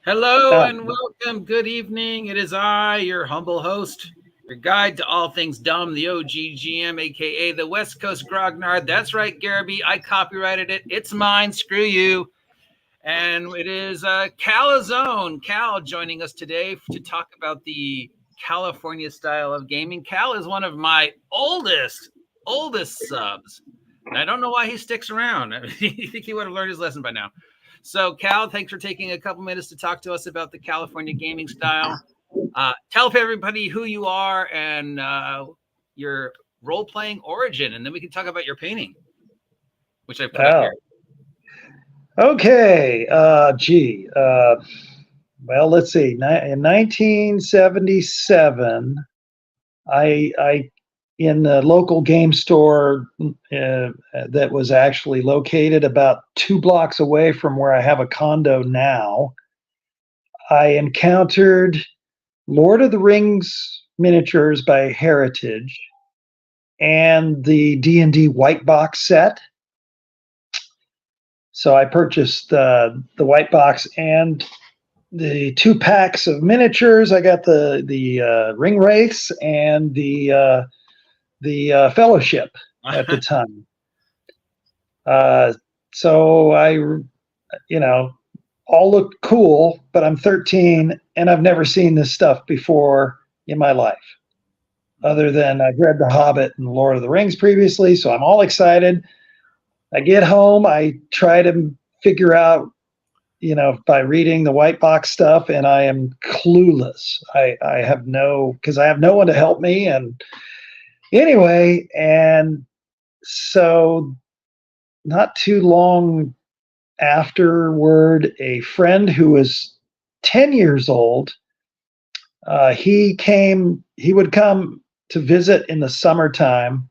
Hello and welcome. Good evening. It is I, your humble host, your guide to all things dumb, the OGGM, aka the Westcoast Grognard. That's right, Garrity. I copyrighted it. It's mine. Screw you. And it is Calazone. Cal joining us today to talk about the California style of gaming. Cal is one of my oldest subs. And I don't know why he sticks around. I think he would have learned his lesson by now. So, Cal, thanks for taking a couple minutes to talk to us about the California gaming style. Tell everybody who you are and your role-playing origin, and then we can talk about your painting, which I've put up here. Okay. Well, let's see. In 1977, I in the local game store that was actually located about 2 blocks away from where I have a condo now, I encountered Lord of the Rings miniatures by Heritage and the D&D white box set. So I purchased the white box and the 2 packs of miniatures. I got the ring race and the fellowship at the time. So I, all looked cool, but I'm 13 and I've never seen this stuff before in my life, other than I've read The Hobbit and Lord of the Rings previously. So I'm all excited. I get home, I try to figure out, by reading the white box stuff, and I am clueless. I have because I have no one to help me. And anyway, and so not too long afterward, a friend who was 10 years old, he would come to visit in the summertime,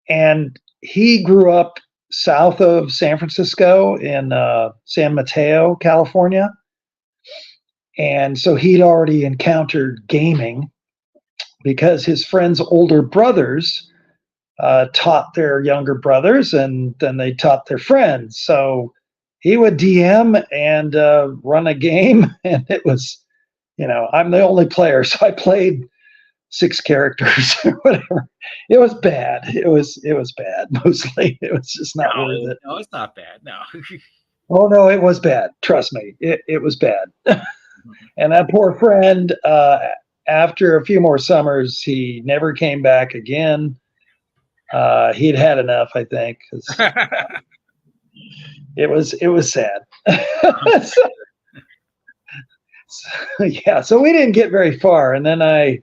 and he grew up south of San Francisco in San Mateo, California. And so he'd already encountered gaming because his friends' older brothers taught their younger brothers, and then they taught their friends. So he would DM and run a game, and it was, I'm the only player, so I played 6 characters or whatever. It was bad. It was bad mostly. It was just not worth it. No, it's not bad. No. Oh no, it was bad. Trust me, it was bad. And that poor friend, after a few more summers, he never came back again. He'd had enough, I think. It was sad. So we didn't get very far, and then I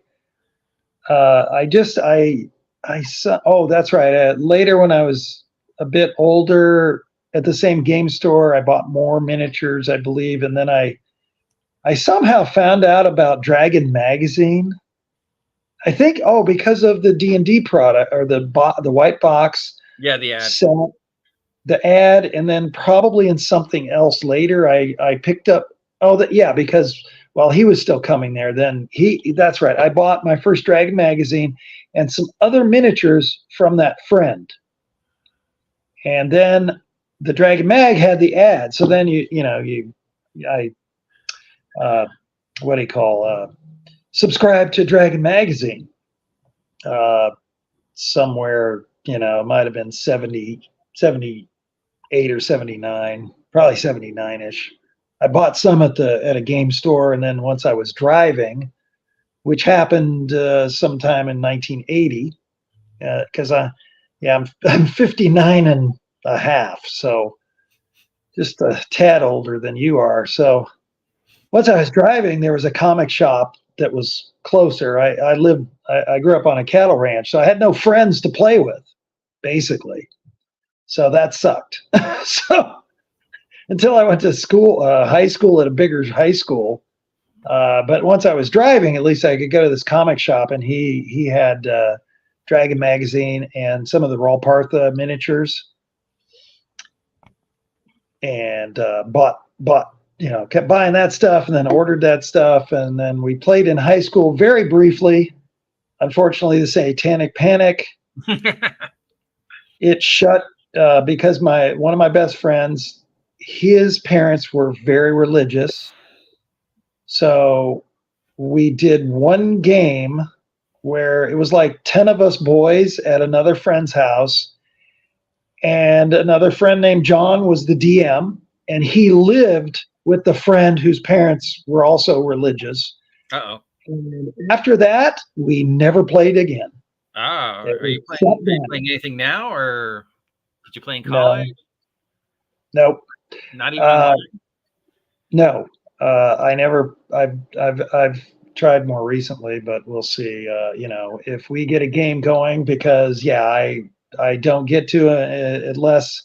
saw. Oh, that's right. Later, when I was a bit older, at the same game store, I bought more miniatures, I believe, and then I somehow found out about Dragon Magazine. I think, because of the D&D product or the white box. Yeah, the ad. So the ad, and then probably in something else later, I picked up. Because while he was still coming there, then that's right. I bought my first Dragon Magazine and some other miniatures from that friend. And then the Dragon Mag had the ad. So then subscribe to Dragon Magazine. Somewhere, it might have been 78 or 79, probably 79-ish. I bought some at a game store, and then once I was driving, which happened sometime in 1980, because I'm 59 and a half, so just a tad older than you are. So once I was driving, there was a comic shop that was closer. I grew up on a cattle ranch, so I had no friends to play with, basically. So that sucked. Until I went to school, high school at a bigger high school. But once I was driving, at least I could go to this comic shop, and he had Dragon Magazine and some of the Rolpartha miniatures, and kept buying that stuff, and then ordered that stuff, and then we played in high school very briefly. Unfortunately, the Satanic Panic, it shut because one of my best friends, his parents were very religious, So we did one game where it was like 10 of us boys at another friend's house, and another friend named John was the DM, and he lived with the friend whose parents were also religious. Uh-oh. And after that, we never played again. Oh, are you playing anything now, or did you play in college? No. Not even. No. I've tried more recently, but we'll see. If we get a game going, because I don't get to unless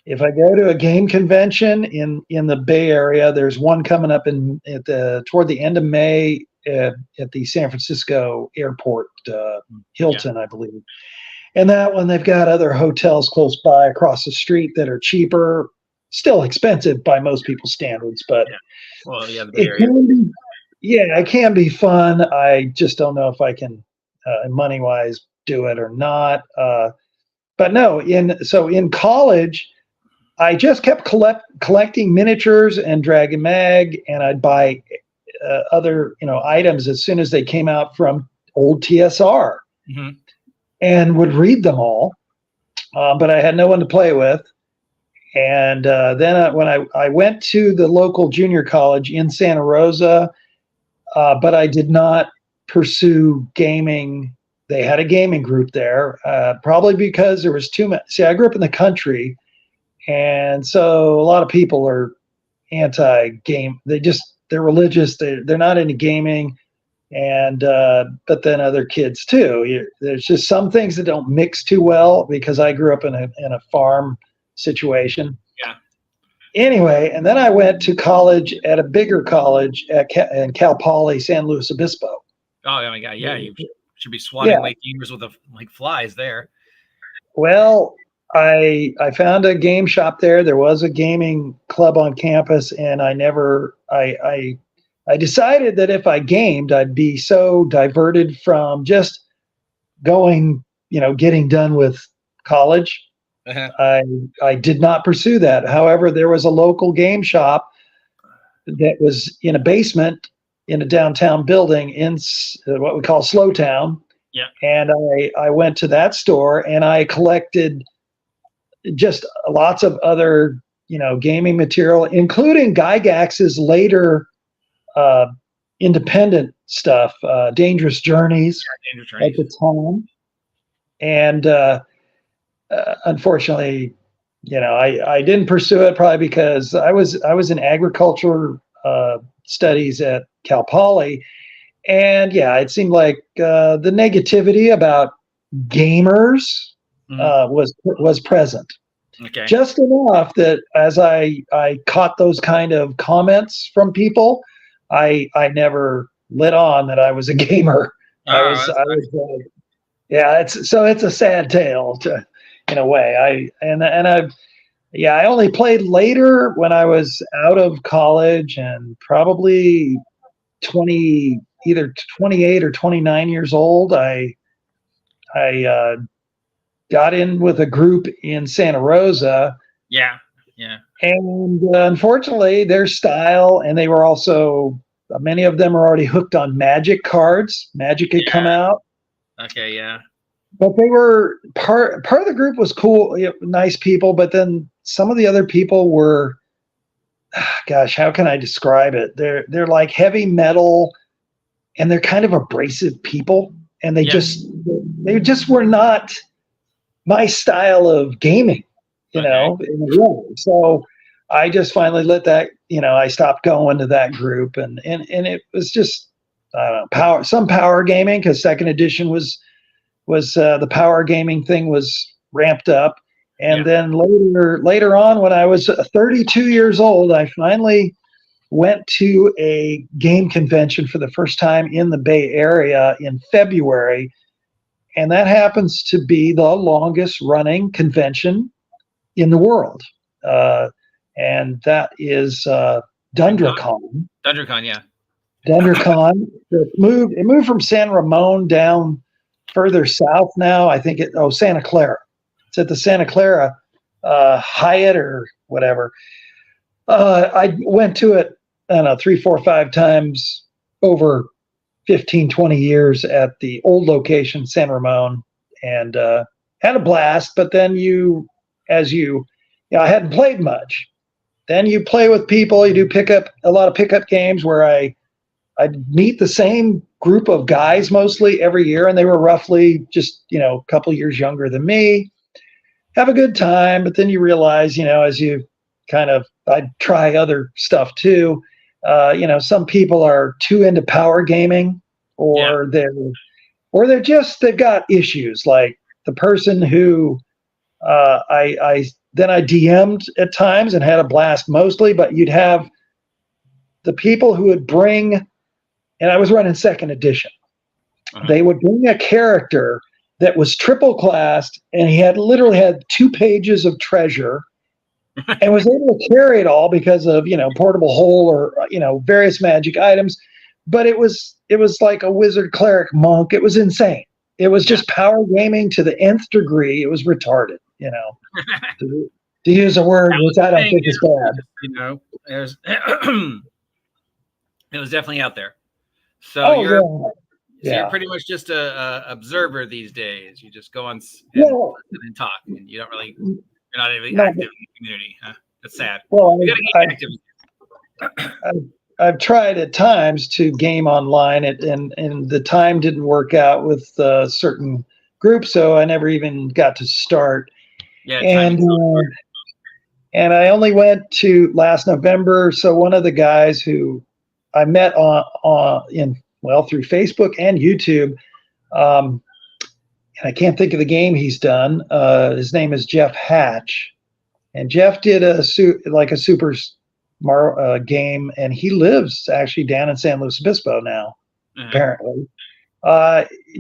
if I go to a game convention in the Bay Area. There's one coming up toward the end of May at the San Francisco airport, Hilton, I believe. And that one, they've got other hotels close by across the street that are cheaper, still expensive by most people's standards, but the Bay Area. It can be fun. I just don't know if I can, money wise, do it or not. But no, in college, I just kept collecting miniatures and Dragon Mag, and I'd buy other items as soon as they came out from old TSR, and would read them all. But I had no one to play with. And then when I went to the local junior college in Santa Rosa, but I did not pursue gaming. They had a gaming group there, probably because there was too much. See, I grew up in the country, and so a lot of people are anti-game. They're religious. They're not into gaming, and but then other kids too. There's just some things that don't mix too well because I grew up in a farm situation. Yeah. Anyway, and then I went to college at a bigger college in Cal Poly, San Luis Obispo. Oh my God! Yeah, you should be swatting late gamers with like flies there. Well, I found a game shop there. There was a gaming club on campus, and I decided that if I gamed, I'd be so diverted from just going, getting done with college. I did not pursue that. However, there was a local game shop that was in a basement in a downtown building in what we call Slow Town. Yeah. And I went to that store and I collected just lots of other, gaming material, including Gygax's later independent stuff, Dangerous Journeys at the time. And unfortunately, I didn't pursue it probably because I was in agriculture studies at Cal Poly, and it seemed like the negativity about gamers was present. Okay. Just enough that as I caught those kind of comments from people, I never lit on that I was a gamer. It's a sad tale in a way. I only played later when I was out of college and probably either 28 or 29 years old. I got in with a group in Santa Rosa. Yeah. And unfortunately, their style, and they were also, many of them are already hooked on Magic cards. Magic had come out. Okay, yeah. But they were part of the group was cool, nice people, but then some of the other people were, gosh, how can I describe it? They're like heavy metal, and they're kind of abrasive people, and they just were not my style of gaming, in a way. So I just finally let that, I stopped going to that group, and it was just, I don't know, some power gaming, because second edition was the power gaming thing was ramped up. And then later on, when I was 32 years old, I finally went to a game convention for the first time in the Bay Area in February. And that happens to be the longest running convention in the world. And that is DundraCon. DundraCon, yeah. DundraCon. It moved from San Ramon down further south now. I think Santa Clara. It's at the Santa Clara Hyatt or whatever. I went to it I don't know, 3, 4, 5 times over 15, 20 years at the old location, San Ramon, and had a blast. But then I hadn't played much. Then you play with people, you do a lot of pickup games where I'd meet the same group of guys mostly every year, and they were roughly just, a couple years younger than me. Have a good time, but then you realize, as you I'd try other stuff too. Some people are too into power gaming, or they've got issues. Like the person who I DM'd at times and had a blast mostly, but you'd have the people who would bring, and I was running second edition. Uh-huh. They would bring a character that was triple classed, and he literally had 2 pages of treasure and was able to carry it all because of, portable hole or, various magic items. But it was like a wizard, cleric, monk. It was insane. It was just power gaming to the nth degree. It was retarded, to use a word which I don't think is bad. It was definitely out there. So you're pretty much just a observer these days. You just go on and talk, and you're not really active in the community. Huh? That's sad. Well, I've tried at times to game online, and the time didn't work out with certain groups, so I never even got to start. Yeah, and I only went to last November. So one of the guys who I met through Facebook and YouTube, and I can't think of the game he's done. His name is Jeff Hatch, and Jeff did a Super Mario game, and he lives actually down in San Luis Obispo now, apparently.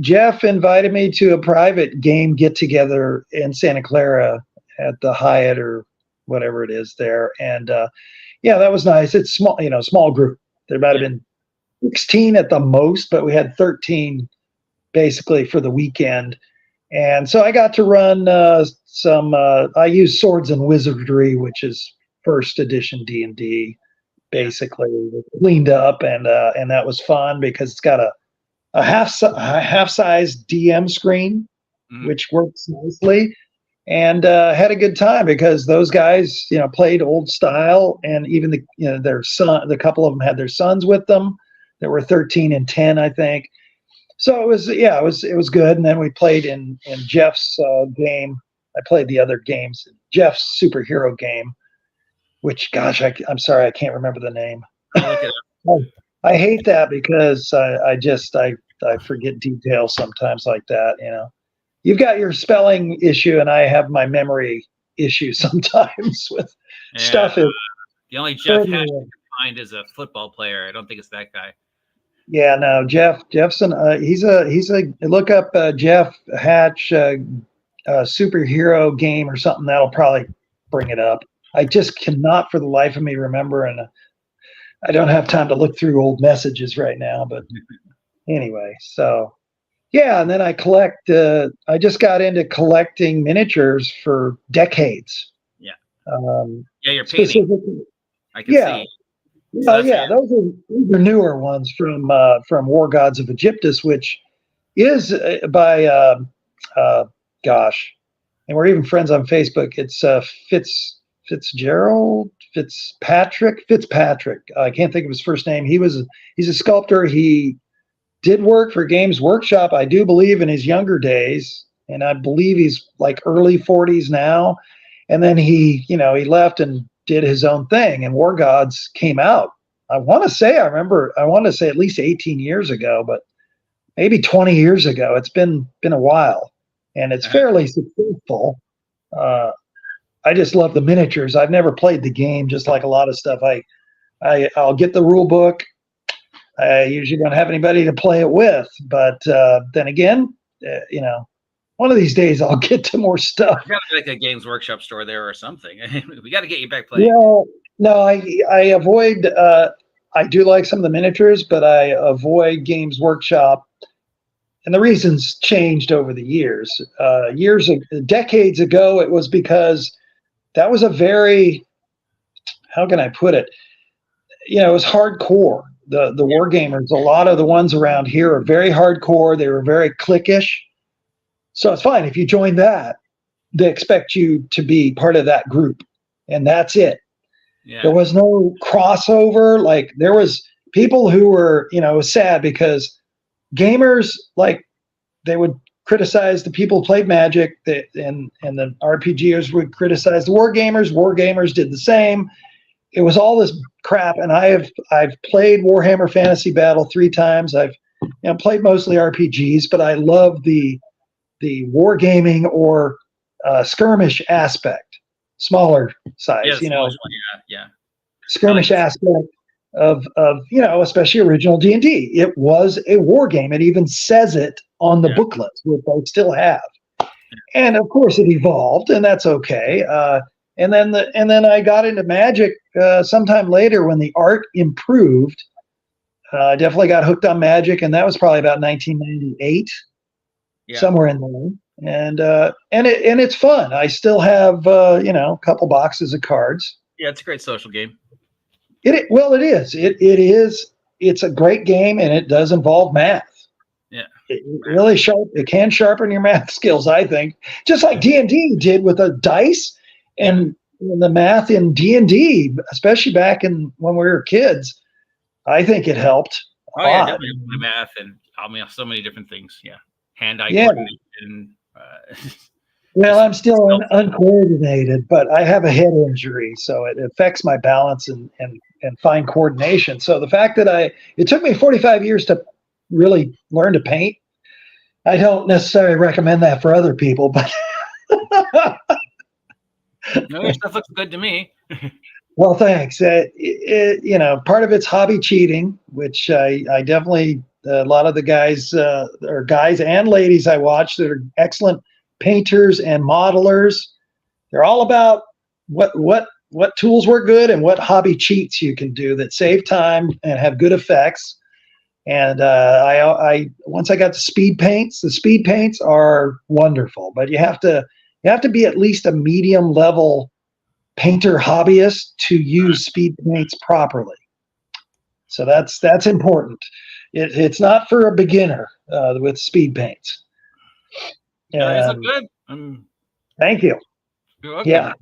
Jeff invited me to a private game get-together in Santa Clara at the Hyatt or whatever it is there, and that was nice. It's small, small group. There might have been 16 at the most, but we had 13 basically for the weekend. And so I got to run I used Swords and Wizardry, which is first edition D&D, basically cleaned up, and that was fun because it's got a half-size DM screen, which works nicely, and had a good time because those guys, played old style, and even the couple of them had their sons with them. That were 13 and 10, I think. So it was good. And then we played in Jeff's game. I played the other games, Jeff's superhero game, which, gosh, I'm sorry, I can't remember the name. I hate that because I forget details sometimes like that. You've got your spelling issue, and I have my memory issue sometimes with stuff. The only Jeff Hatch I can find is a football player. I don't think it's that guy. Yeah, no, Jeffson. He's a look up Jeff Hatch superhero game or something. That'll probably bring it up. I just cannot for the life of me remember, and I don't have time to look through old messages right now. But anyway, so yeah, and then I collect. I just got into collecting miniatures for decades. Yeah. You're painting. I can see. Those are newer ones from War Gods of Egyptus, which is by and we're even friends on Facebook. It's Fitzpatrick. I can't think of his first name. He's a sculptor. He did work for Games Workshop, I do believe, in his younger days, and I believe he's like early 40s now. And then he left and did his own thing, and War Gods came out. I want to say at least 18 years ago, but maybe 20 years ago. It's been a while, and it's fairly successful. I just love the miniatures. I've never played the game, just like a lot of stuff. I'll get the rule book. I usually don't have anybody to play it with, but then again, one of these days I'll get to more stuff. Got to be like a Games Workshop store there or something. We got to get you back playing. Yeah, no, I avoid. I do like some of the miniatures, but I avoid Games Workshop, and the reasons changed over the years. Decades ago, it was because that was a very, how can I put it? it was hardcore. The war gamers, a lot of the ones around here are very hardcore. They were very cliquish. So it's fine. If you join that, they expect you to be part of that group. And that's it. Yeah. There was no crossover. Like there was people who were, it was sad because gamers, like they would criticize the people who played Magic, and the RPGers would criticize the war gamers. War gamers did the same. It was all this crap, and I've played Warhammer Fantasy Battle 3 times. I've played mostly RPGs, but I love the wargaming or skirmish aspect, smaller size, skirmish aspect of especially original D&D. It was a war game. It even says it on the booklets, which I still have. And of course, it evolved, and that's okay. And then I got into Magic sometime later when the art improved. I definitely got hooked on Magic, and that was probably about 1998, somewhere in there. And it's fun. I still have a couple boxes of cards. Yeah, it's a great social game. It is. It's a great game, and it does involve math. Yeah, it really it can sharpen your math skills, I think, just like D&D did with the dice and the math in D&D, especially back when we were kids. I think it helped. Oh yeah, definitely the math and so many different things. Yeah, hand-eye coordination. Well, I'm still uncoordinated, but I have a head injury, so it affects my balance and fine coordination. So the fact that it took me 45 years to really learn to paint, I don't necessarily recommend that for other people, but no, your stuff looks good to me. Well, thanks. Part of it's hobby cheating, which I definitely, a lot of the guys or guys and ladies I watch that are excellent painters and modelers, they're all about what tools work good and what hobby cheats you can do that save time and have good effects. And I once I got the speed paints, the speed paints are wonderful, but you have to be at least a medium level painter hobbyist to use speed paints properly. So that's important. It's not for a beginner with speed paints. These look good. Thank you. You're welcome. Yeah.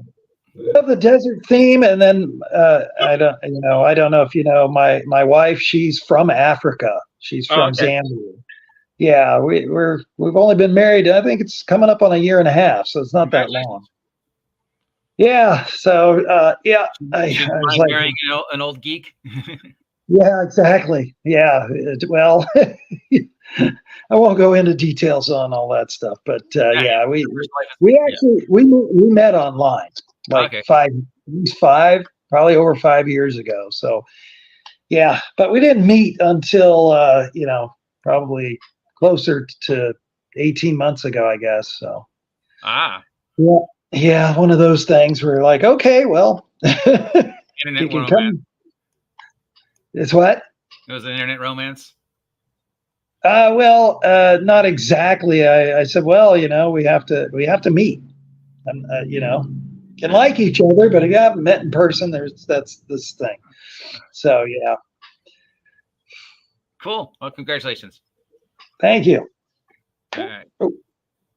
I love the desert theme, and then I don't know if you know my wife. She's from Africa. She's from Zambia. Yeah, we've only been married. I think it's coming up on a year and a half, so it's not that long. Yeah. So I was like, marrying an old geek. Yeah, exactly. Yeah. Well, I won't go into details on all that stuff, but we actually met online like probably over 5 years ago. So yeah, but we didn't meet until probably closer to 18 months ago, I guess. So yeah, one of those things where like, okay, well, internet romance. It's what? It was an internet romance. Well, not exactly. I said, well, we have to meet, and can like each other, but if you haven't met in person, that's this thing. So yeah. Cool. Well, congratulations. Thank you. All right.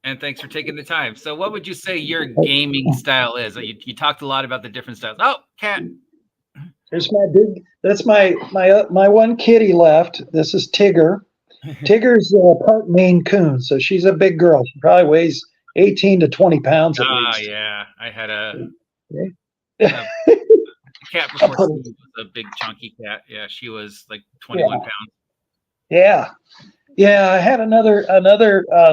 And thanks for taking the time. So what would you say your gaming style is? You talked a lot about the different styles. Oh, cat. That's my one kitty left. This is Tigger. Tigger's part Maine Coon, so she's a big girl. She probably weighs 18 to 20 pounds at least. Oh yeah, I had a cat before. She was a big chunky cat. Yeah, she was like 21 pounds. Yeah. I had another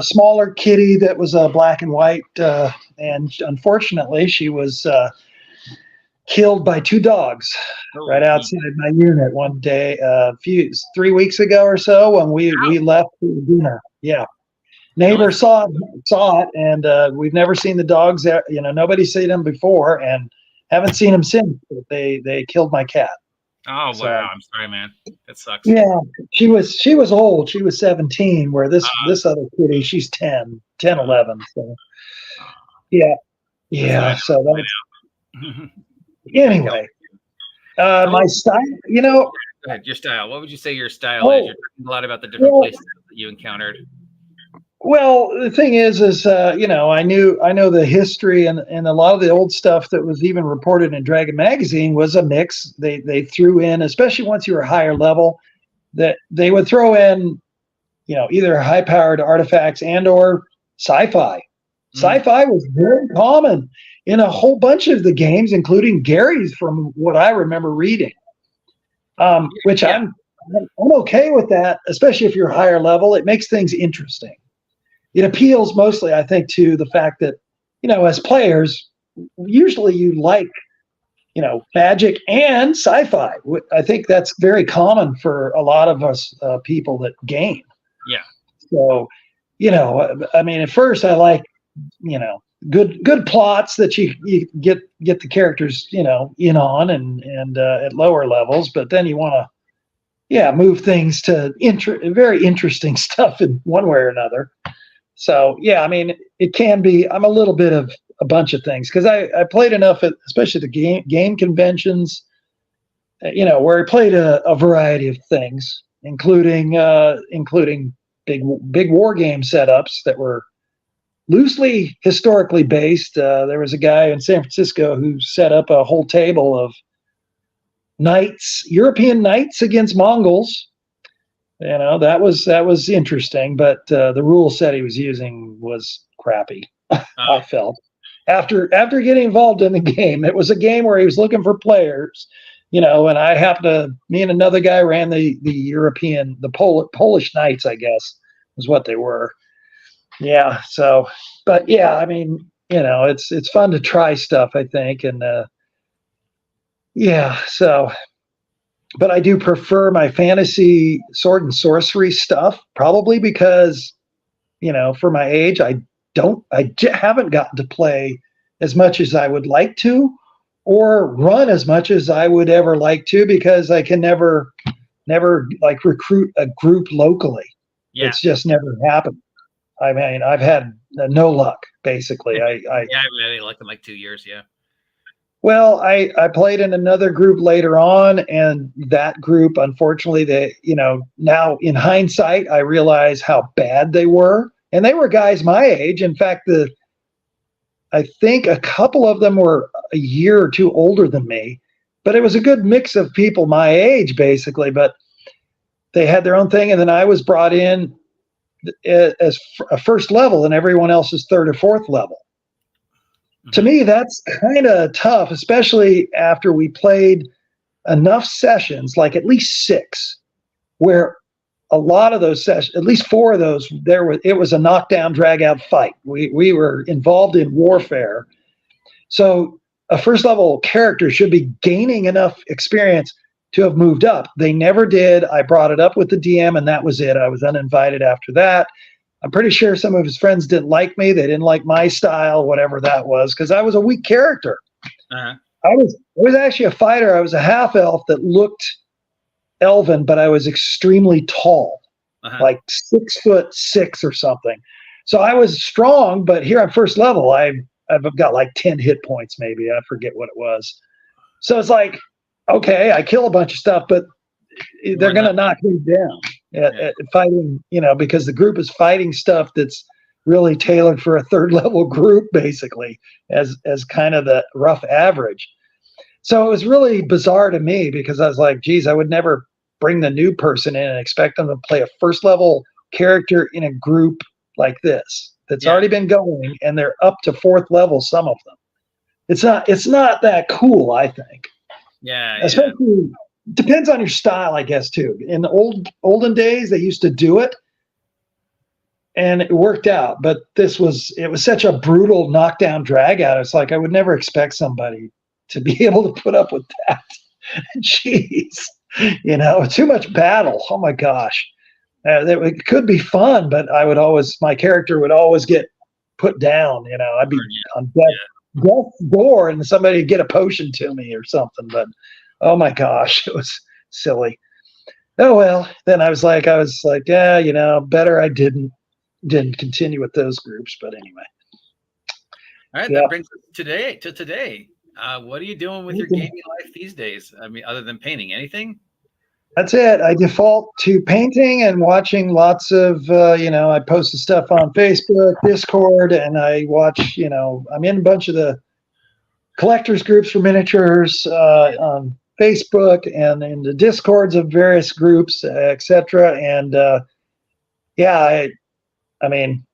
smaller kitty that was black and white, and unfortunately, she was killed by 2 dogs right outside my unit one day, 3 weeks ago or so when we left for dinner. Yeah, neighbor saw it, and we've never seen the dogs. Nobody's seen them before, and haven't seen them since. But they killed my cat. Oh wow! I'm sorry, man. That sucks. Yeah, she was old. She was 17, where this other kitty, she's 10, 11. So yeah. So that's anyway. My style, Go ahead, your style. What would you say your style is? You're talking a lot about the different places that you encountered. Well, the thing is, I know the history and a lot of the old stuff that was even reported in Dragon Magazine was a mix. They threw in, especially once you were higher level, that they would throw in, either high-powered artifacts and or sci-fi. Sci-fi was very common in a whole bunch of the games, including Gary's, from what I remember reading. Which I'm okay with that, especially if you're higher level. It makes things interesting. It appeals mostly, I think, to the fact that, as players, usually you like, magic and sci-fi. I think that's very common for a lot of us people that game. Yeah. So, at first I like, good plots that you get the characters, in on and at lower levels, but then you want to, move things to very interesting stuff in one way or another. So, it can be, I'm a little bit of a bunch of things because I played enough at, especially the game conventions, where I played a variety of things, including big war game setups that were loosely historically based. There was a guy in San Francisco who set up a whole table of European knights against Mongols. That was interesting, but the rule set he was using was crappy. I felt after getting involved in the game, it was a game where he was looking for players, and I happened to, me and another guy ran the European, the Polish knights, I guess was what they were. Yeah. So, but yeah, it's fun to try stuff, I think. And, so, but I do prefer my fantasy sword and sorcery stuff, probably because, for my age, I haven't gotten to play as much as I would like to, or run as much as I would ever like to, because I can never like recruit a group locally. Yeah. It's just never happened. I've had no luck, basically. I haven't had any luck in like 2 years. Yeah. Well, I played in another group later on, and that group, unfortunately, now in hindsight, I realize how bad they were. And they were guys my age. In fact, I think a couple of them were a year or two older than me, but it was a good mix of people my age, basically. But they had their own thing, and then I was brought in as a first level, and everyone else is third or fourth level. To me, that's kind of tough, especially after we played enough sessions, like at least 6, where a lot of those sessions, at least 4 of those, it was a knockdown, drag-out fight. We were involved in warfare. So a first level character should be gaining enough experience to have moved up. They never did. I brought it up with the DM, and that was it. I was uninvited after that. I'm pretty sure some of his friends didn't like me. They didn't like my style, whatever that was, because I was a weak character. I was actually a fighter. I was a half elf that looked elven, but I was extremely tall, like 6'6" or something. So I was strong, but here on first level, I've got like 10 hit points, maybe. I forget what it was. So it's like, okay, I kill a bunch of stuff, but they're going to knock me down at fighting, because the group is fighting stuff that's really tailored for a third level group, basically, as kind of the rough average. So it was really bizarre to me, because I was like, geez, I would never bring the new person in and expect them to play a first level character in a group like this that's already been going, and they're up to 4th level, some of them. It's not that cool, I think. Yeah. Especially, depends on your style, I guess, too. In the olden days, they used to do it, and it worked out. But it was such a brutal knockdown, drag out. It's like I would never expect somebody to be able to put up with that. Jeez, too much battle. Oh my gosh, it could be fun, but my character would always get put down. I'd be on death's door, and somebody would get a potion to me or something. But oh my gosh, it was silly. Oh well, then I was like, yeah, better I didn't continue with those groups. But anyway. All right, that brings us to today. What are you doing with your gaming life these days? I mean, other than painting, anything? That's it. I default to painting and watching lots of, I post the stuff on Facebook, Discord, and I watch, I'm in a bunch of the collectors groups for miniatures on Facebook and in the Discords of various groups, etc. And I mean,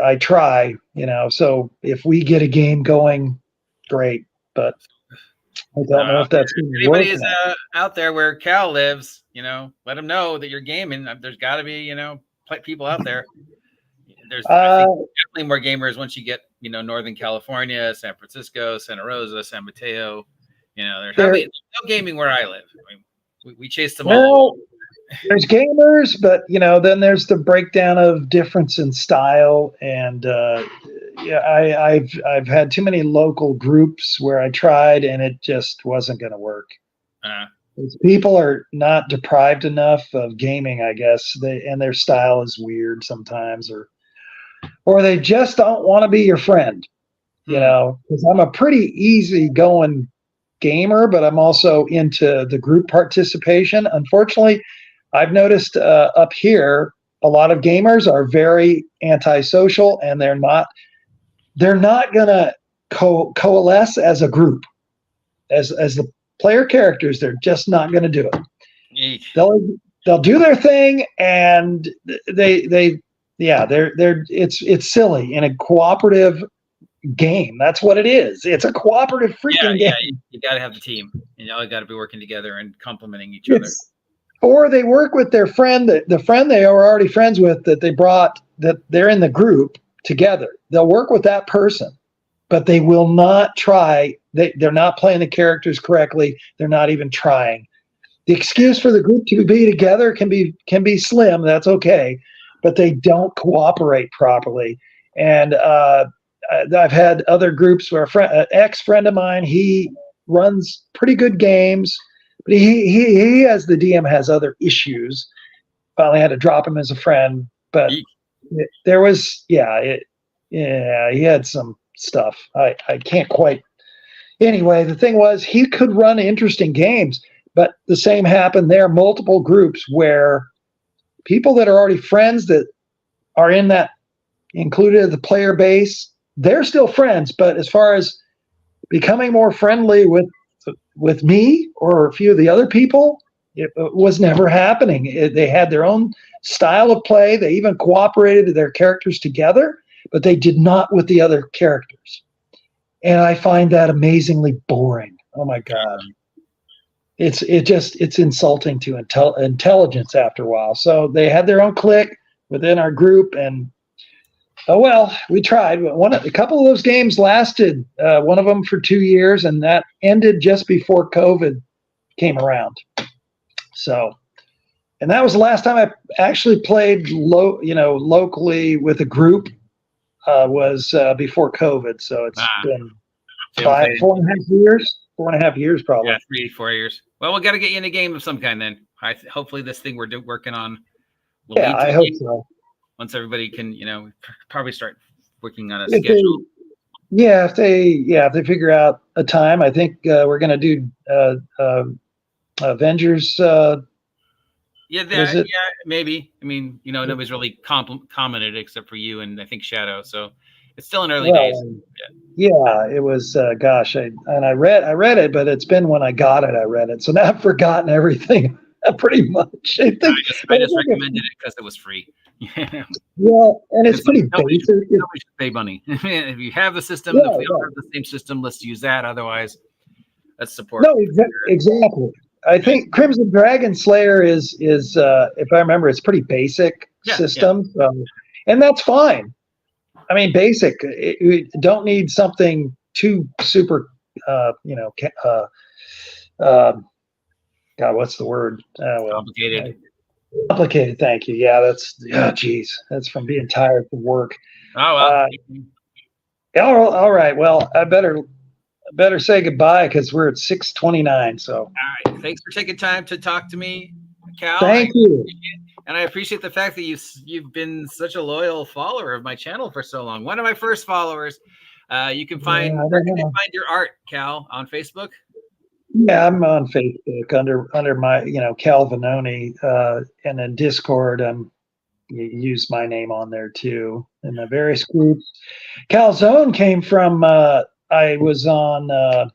I try, so if we get a game going, great. But I don't know if that's going to work. Anybody is out there where Cal lives, let them know that you're gaming. There's got to be, people out there. There's definitely more gamers once you get, Northern California, San Francisco, Santa Rosa, San Mateo. There's no gaming where I live. I mean, we chase them all. There's gamers, but then there's the breakdown of difference in style, and I've had too many local groups where I tried, and it just wasn't going to work. People are not deprived enough of gaming, I guess. And their style is weird sometimes, or they just don't want to be your friend. Because I'm a pretty easygoing gamer, but I'm also into the group participation. Unfortunately, I've noticed up here a lot of gamers are very antisocial, and they're not going to coalesce as a group, as the player characters. They're just not going to do it. Eek. They'll do their thing, and it's silly in a cooperative game. That's what it is. It's a cooperative freaking game. Yeah, you got to have the team, and you all got to be working together and complementing each other. Or they work with their friend, the friend they are already friends with that they brought, that they're in the group together. They'll work with that person, but they will not try. They're not playing the characters correctly. They're not even trying. The excuse for the group to be together can be slim. That's okay, but they don't cooperate properly. And I've had other groups where an ex-friend of mine, he runs pretty good games, but he as the DM has other issues. Finally had to drop him as a friend, but there was, he had some stuff. I can't quite. Anyway, the thing was, he could run interesting games, but the same happened. There are multiple groups where people that are already friends that are in that included the player base, they're still friends, but as far as becoming more friendly with me or a few of the other people, it was never happening. They had their own style of play. They even cooperated their characters together, but they did not with the other characters. And I find that amazingly boring. Oh my God. It's insulting to intelligence after a while. So they had their own clique within our group, and we tried. A couple of those games lasted, one of them for 2 years, and that ended just before COVID came around. So, and that was the last time I actually played locally with a group, was before COVID. So it's been 4.5 years. 4.5 years, probably. Yeah, 3-4 years. Well, we got to get you in a game of some kind then. Hopefully this thing we're working on will lead to I hope so. Once everybody can, probably start working on a schedule. If they figure out a time, I think we're going to do Avengers. Maybe. I mean, nobody's really commented except for you and I think Shadow. So it's still in early days. Yeah, it was. Gosh, I read it, but it's been when I got it. I read it, so now I've forgotten everything pretty much. I just recommended it because it was free. Well, and it's pretty basic. Nobody should pay money. If you have the system, if we all have the same system, let's use that. Otherwise, let's support. No, exactly. I think Crimson Dragon Slayer is if I remember, it's pretty basic system, and that's fine. I mean, basic. You don't need something too super. God, what's the word? Complicated. Complicated. Thank you. Yeah, that's from being tired from work. Oh well. All right. Well, I better say goodbye because we're at 6:29. So. All right. Thanks for taking time to talk to me, Cal. Thank you. And I appreciate the fact that you've been such a loyal follower of my channel for so long. One of my first followers. You can find Yeah, I where don't can they know. find your art, Cal, on Facebook? Yeah, I'm on Facebook under my Cal Vanoni, and then Discord. You use my name on there too in the various groups. Calzone came from I was on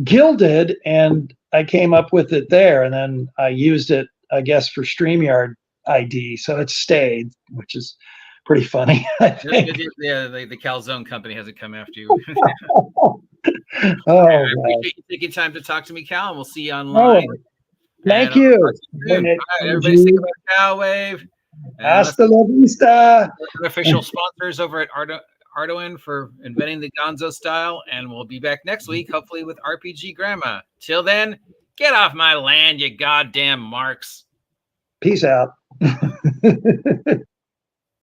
Gilded, and I came up with it there, and then I used it, I guess, for StreamYard ID, so it stayed, which is pretty funny. I think. Yeah, the Calzone company hasn't come after you. Oh, I God. appreciate you taking time to talk to me, Cal, and we'll see you Oh, online. thank And you. I'll talk to you soon. All right, everybody, say goodbye to Cal Wave. Hasta la vista. Official sponsors over at Arduin for inventing the gonzo style, and we'll be back next week, hopefully with RPG Grandma. Till then, get off my land, you goddamn marks. Peace out.